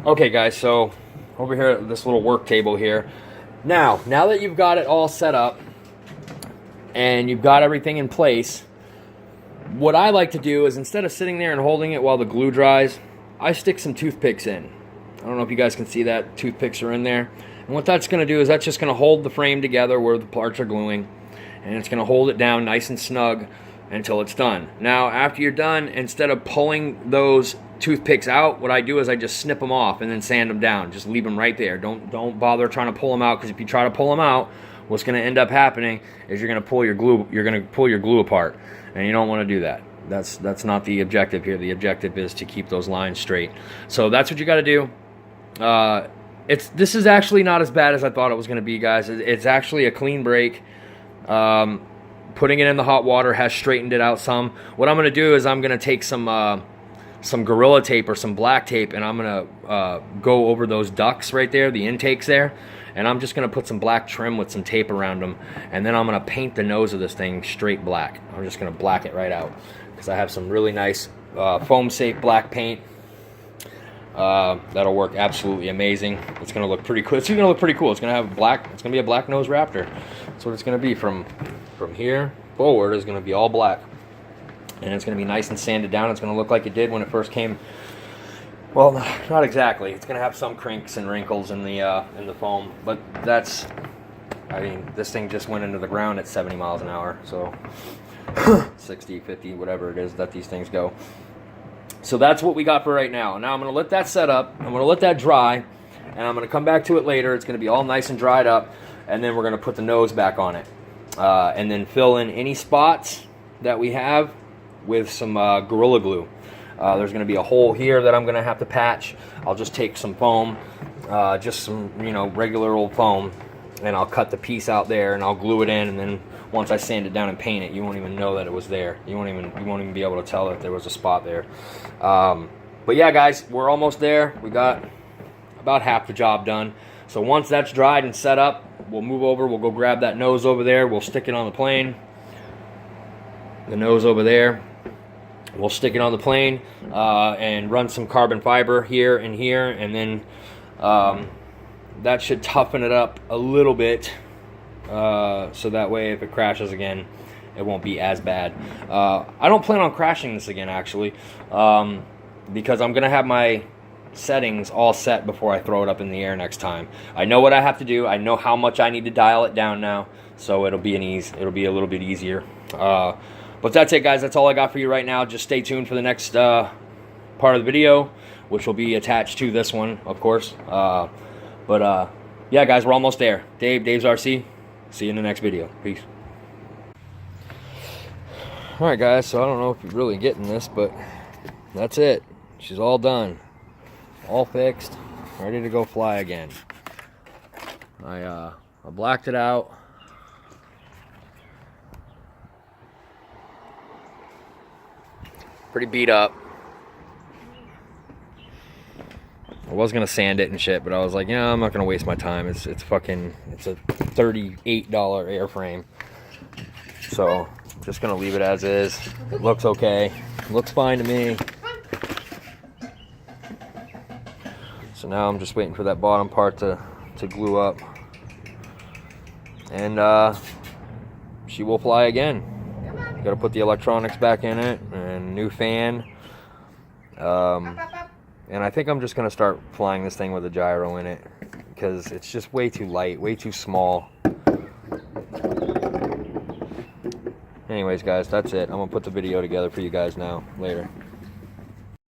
Okay guys, so over here at this little work table here. Now that you've got it all set up and you've got everything in place, what I like to do is instead of sitting there and holding it while the glue dries, I stick some toothpicks in. I don't know if you guys can see that. Toothpicks are in there. And what that's going to do is that's just going to hold the frame together where the parts are gluing. And it's going to hold it down nice and snug until it's done. Now, after you're done, instead of pulling those toothpicks out, what I do is I just snip them off and then sand them down. Just leave them right there. Don't bother trying to pull them out, because if you try to pull them out, what's going to end up happening is you're going to pull your glue apart, and you don't want to do that. That's not the objective here. The objective is to keep those lines straight. So that's what you got to do. This is actually not as bad as I thought it was going to be, guys. It's actually a clean break. Putting it in the hot water has straightened it out some. What I'm going to do is I'm going to take some Gorilla Tape or some black tape, and I'm going to go over those ducts right there, the intakes there, and I'm just going to put some black trim with some tape around them, and then I'm going to paint the nose of this thing straight black. I'm just going to black it right out, because I have some really nice foam safe black paint. That'll work absolutely amazing. It's going to look pretty cool. It's going to look pretty cool. It's going to have black. It's going to be a black nose Raptor. That's what it's going to be. From here forward is going to be all black, and it's going to be nice and sanded down. It's going to look like it did when it first came. Well, not exactly. It's going to have some crinks and wrinkles in the foam, but that's. I mean, this thing just went into the ground at 70 miles an hour, so 60, 50, whatever it is that these things go. So that's what we got for right now. Now I'm going to let that set up. I'm going to let that dry, and I'm going to come back to it later. It's going to be all nice and dried up, and then we're going to put the nose back on it, and then fill in any spots that we have with some Gorilla Glue. There's going to be a hole here that I'm going to have to patch. I'll just take some foam, just some regular old foam, and I'll cut the piece out there, and I'll glue it in, and then once I sand it down and paint it, you won't even know that it was there. You won't even be able to tell that there was a spot there. But yeah, guys, we're almost there. We got about half the job done. So once that's dried and set up, we'll move over. We'll go grab that nose over there. We'll stick it on the plane. The nose over there. We'll stick it on the plane and run some carbon fiber here and here, and then that should toughen it up a little bit. So that way if it crashes again, it won't be as bad. I don't plan on crashing this again, actually, because I'm gonna have my settings all set before I throw it up in the air next time. I know what I have to do. I know how much I need to dial it down now, so it'll be a little bit easier. But that's it, guys. That's all I got for you right now. Just stay tuned for the next part of the video, which will be attached to this one, of course. Yeah, guys, we're almost there. Dave's RC. See you in the next video. Peace. Alright, guys, so I don't know if you're really getting this, but that's it. She's all done. All fixed. Ready to go fly again. I blacked it out. Pretty beat up. I was gonna sand it and shit, but I was like, yeah, I'm not gonna waste my time. It's a $38 airframe, so I'm just gonna leave it as is. It looks okay. It looks fine to me. So now I'm just waiting for that bottom part to glue up, and she will fly again. Got to put the electronics back in it and new fan. And I think I'm just going to start flying this thing with a gyro in it, because it's just way too light, way too small. Anyways, guys, that's it. I'm going to put the video together for you guys now. Later.